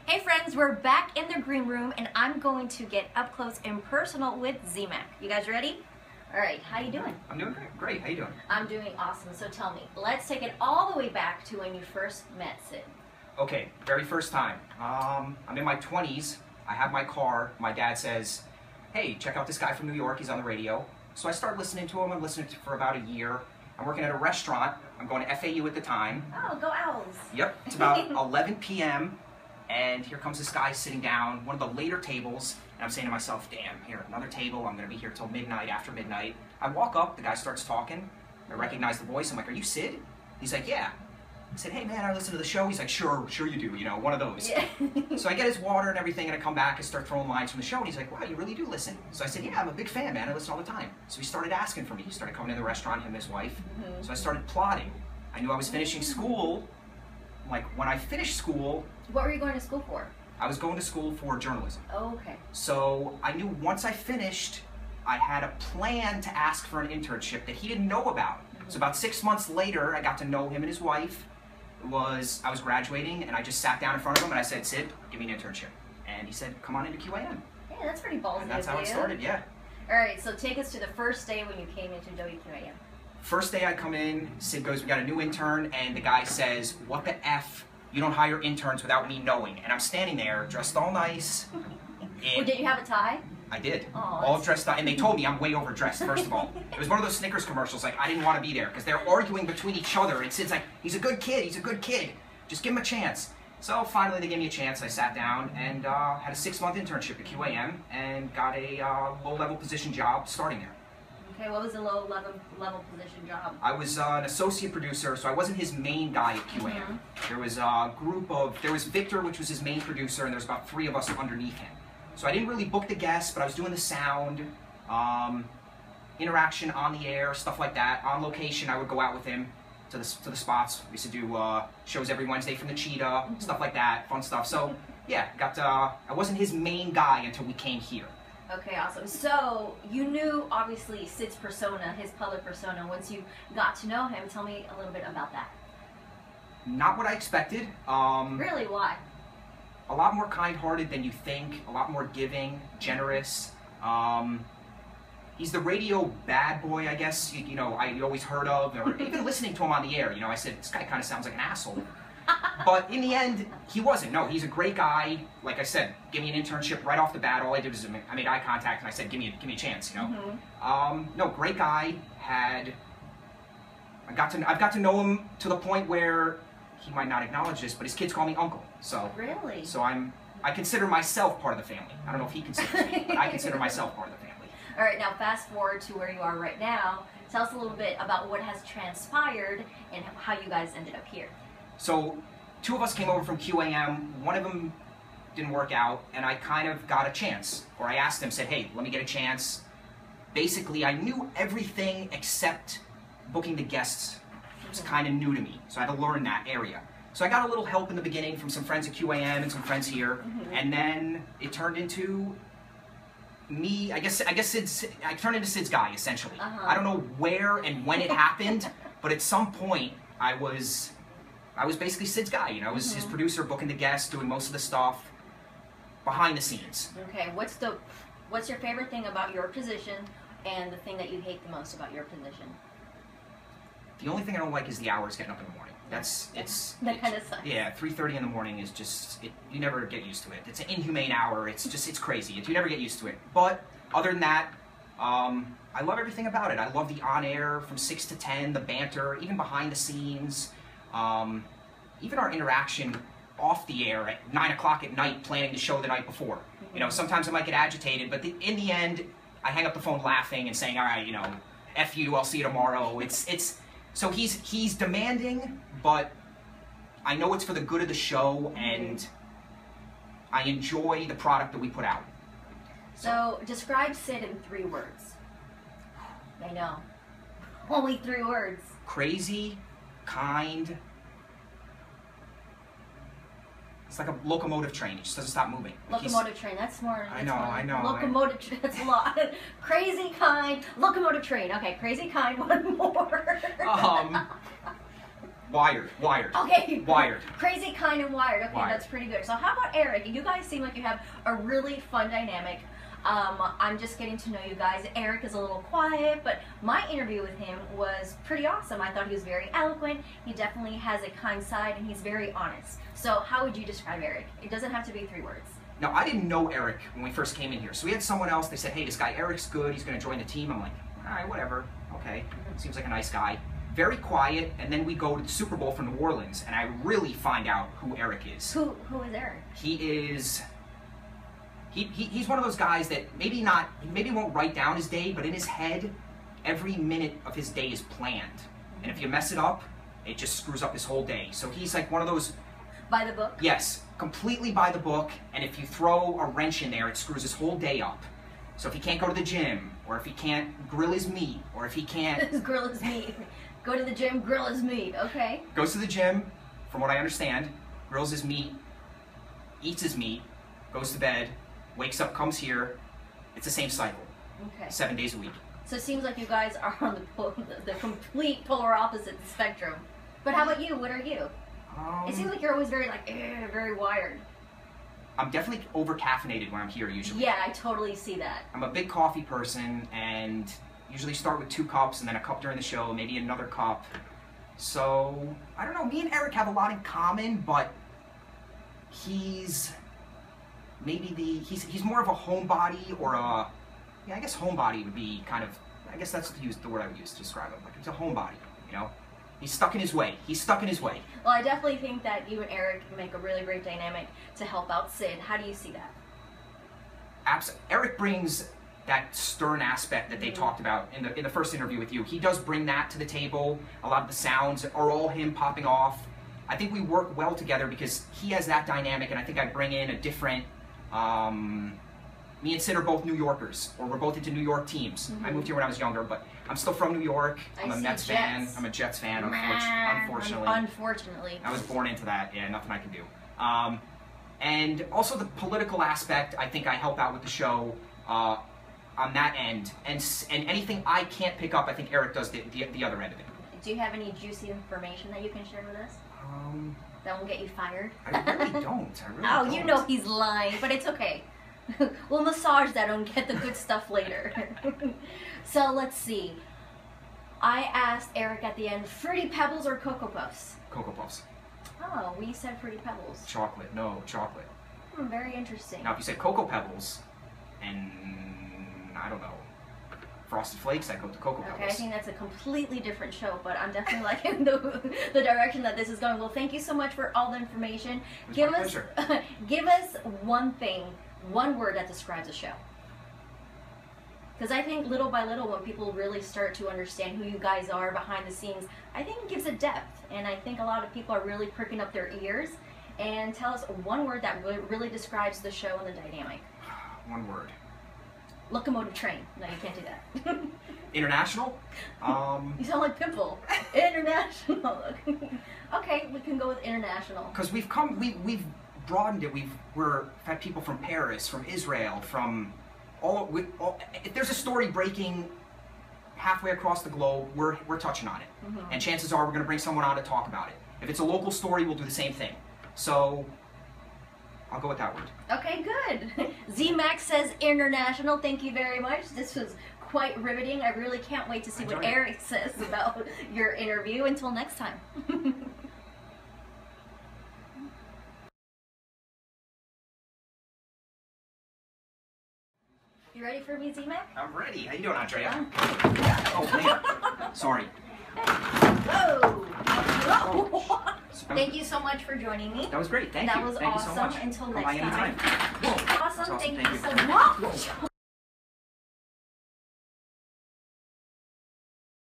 Hey friends, we're back in the green room and I'm going to get up close and personal with Zemach. You guys ready? All right, how you doing? I'm doing great. How you doing? I'm doing awesome. So tell me, let's take it all the way back to when you first met Sid. Okay, very first time. I'm in my 20s. I have my car. My dad says, hey, check out this guy from New York. He's on the radio. So I start listening to him. I'm listening to him for about a year. I'm working at a restaurant. I'm going to FAU at the time. Oh, go Owls. Yep, it's about 11 p.m. And here comes this guy sitting down, one of the later tables, and I'm saying to myself, damn, here, another table, I'm going to be here till midnight, after midnight. I walk up, the guy starts talking, I recognize the voice, I'm like, are you Sid? He's like, yeah. I said, hey man, I listen to the show. He's like, sure you do, you know, one of those. Yeah. So I get his water and everything, and I come back and start throwing lines from the show, and he's like, wow, you really do listen. So I said, yeah, I'm a big fan, man, I listen all the time. So he started asking for me. He started coming to the restaurant, him and his wife. So I started plotting. I knew I was finishing school. Like, when I finished school... What were you going to school for? I was going to school for journalism. Oh, okay. So I knew once I finished, I had a plan to ask for an internship that he didn't know about. So about 6 months later, I got to know him and his wife. I was graduating, and I just sat down in front of him and I said, Sid, give me an internship. And he said, come on into QAM. Yeah, that's pretty ballsy. And that's how it started, yeah. All right, so take us to the first day when you came into WQAM. First day I come in, Sid goes, we got a new intern, and the guy says, what the F? You don't hire interns without me knowing. And I'm standing there, dressed all nice. Well, did you have a tie? I did. Oh, all dressed up. And they told me I'm way overdressed, first of all. It was one of those Snickers commercials, like, I didn't want to be there, because they're arguing between each other. And Sid's like, he's a good kid, just give him a chance. So finally they gave me a chance. I sat down and had a 6-month internship at QAM and got a low-level position job starting there. Okay, what was the low-level position job? I was an associate producer, so I wasn't his main guy at QAM. There was a group of, there was Victor, which was his main producer, and there was about 3 of us underneath him. So I didn't really book the guests, but I was doing the sound, interaction on the air, stuff like that. On location, I would go out with him to the spots. We used to do shows every Wednesday from the Cheetah, stuff like that, fun stuff. So yeah, I wasn't his main guy until we came here. Okay, awesome. So you knew, obviously, Sid's persona, his public persona, once you got to know him. Tell me a little bit about that. Not what I expected. Really? Why? A lot more kind-hearted than you think, a lot more giving, generous. He's the radio bad boy, I guess, you know, you always heard of, or even listening to him on the air, you know, I said, this guy kind of sounds like an asshole. But in the end, he wasn't. No, he's a great guy. Like I said, give me an internship right off the bat. All I did was I made eye contact and I said, give me a chance, you know. No, great guy. I've got to know him to the point where he might not acknowledge this, but his kids call me uncle. So really, so I consider myself part of the family. I don't know if he considers me, but I consider myself part of the family. All right, now fast forward to where you are right now. Tell us a little bit about what has transpired and how you guys ended up here. So 2 of us came over from QAM, one of them didn't work out, and I kind of got a chance. Or I asked him, said, hey, let me get a chance. Basically, I knew everything except booking the guests. It was kind of new to me, so I had to learn that area. So I got a little help in the beginning from some friends at QAM and some friends here, and then it turned into me, I guess I turned into Sid's guy, essentially. I don't know where and when it happened, but at some point, I was basically Sid's guy, you know. I was his producer, booking the guests, doing most of the stuff behind the scenes. Okay, what's your favorite thing about your position and the thing that you hate the most about your position? The only thing I don't like is the hours getting up in the morning. That kind of sucks. Yeah, 3:30 in the morning is just, you never get used to it. It's an inhumane hour. It's crazy. You never get used to it. But other than that, I love everything about it. I love the on-air from 6 to 10, the banter, even behind the scenes. Even our interaction off the air at 9 o'clock at night planning the show the night before. You know, sometimes I might get agitated, but in the end, I hang up the phone laughing and saying, all right, you know, F you, I'll see you tomorrow. So he's demanding, but I know it's for the good of the show, and I enjoy the product that we put out. So describe Sid in 3 words. I know. Only 3 words. Crazy, kind. It's like a locomotive train. It just doesn't stop moving. Locomotive train. That's more. I know. Locomotive train. That's a lot. Crazy, kind, locomotive train. Okay, crazy, kind. One more. Wired. Okay. Wired. Crazy, kind, and wired. Okay, Wired. that's pretty good. So how about Eric? You guys seem like you have a really fun dynamic. I'm just getting to know you guys. Eric is a little quiet, but my interview with him was pretty awesome. I thought he was very eloquent. He definitely has a kind side, and he's very honest. So how would you describe Eric? It doesn't have to be 3 words. Now, I didn't know Eric when we first came in here. So we had someone else. They said, hey, this guy Eric's good. He's going to join the team. I'm like, all right, whatever. Okay. Seems like a nice guy. Very quiet. And then we go to the Super Bowl from New Orleans, and I really find out who Eric is. Who is Eric? He is... He's one of those guys that maybe won't write down his day, but in his head, every minute of his day is planned. And if you mess it up, it just screws up his whole day. So he's like one of those... By the book? Yes, completely by the book. And if you throw a wrench in there, it screws his whole day up. So if he can't go to the gym, or if he can't grill his meat, or if he can't... Grill his meat. Go to the gym, grill his meat. Okay. Goes to the gym, from what I understand, grills his meat, eats his meat, goes to bed, wakes up, comes here. It's the same cycle. Okay. 7 days a week. So it seems like you guys are on the complete polar opposite spectrum. But how about you? What are you? It seems like you're always very very wired. I'm definitely over caffeinated when I'm here usually. Yeah, I totally see that. I'm a big coffee person and usually start with 2 cups and then a cup during the show, maybe another cup. So, I don't know, me and Eric have a lot in common, but he's more of a homebody or a, yeah, I guess homebody would be kind of, I guess that's the word I would use to describe him. Like, he's a homebody, you know? He's stuck in his way. He's stuck in his way. Well, I definitely think that you and Eric make a really great dynamic to help out Sid. How do you see that? Eric brings that stern aspect that they talked about in the first interview with you. He does bring that to the table. A lot of the sounds are all him popping off. I think we work well together because he has that dynamic, and I think I bring in a different... me and Sid are both New Yorkers, or we're both into New York teams. I moved here when I was younger, but I'm still from New York. I'm a Mets fan. I'm a Jets fan, unfortunately. Unfortunately. I was born into that. Yeah, nothing I can do. And also the political aspect, I think I help out with the show on that end. And anything I can't pick up, I think Eric does the other end of it. Do you have any juicy information that you can share with us? That won't get you fired? I really don't. Oh, you know he's lying, but it's okay. We'll massage that and get the good stuff later. So let's see. I asked Eric at the end, Fruity Pebbles or Cocoa Puffs? Cocoa Puffs. Oh, we said Fruity Pebbles. Chocolate. No, chocolate. Very interesting. Now, if you said Cocoa Pebbles, and I don't know, Frosted Flakes, I go to Cocoa Pebbles. Okay, I think that's a completely different show, but I'm definitely liking the direction that this is going. Well, thank you so much for all the information. Give us one word that describes the show. Because I think little by little, when people really start to understand who you guys are behind the scenes, I think it gives it depth. And I think a lot of people are really pricking up their ears. And tell us one word that really describes the show and the dynamic. One word. Locomotive train. No, you can't do that. International? You sound like Pimple. International. Okay, we can go with international. Because we've broadened it. We've had people from Paris, from Israel, from all. If there's a story breaking halfway across the globe, we're touching on it. And chances are we're going to bring someone on to talk about it. If it's a local story, we'll do the same thing. So I'll go with that word. Okay, good. Zemach says international. Thank you very much. This was quite riveting. I really can't wait to see what Eric says about your interview. Until next time. You ready for me, Zemach? I'm ready. How you doing, Andrea? Oh, man. Sorry. Whoa. Thank you so much for joining me. That was great. Thank you. That was awesome. You so much. Until next time. Awesome. Thank you so much.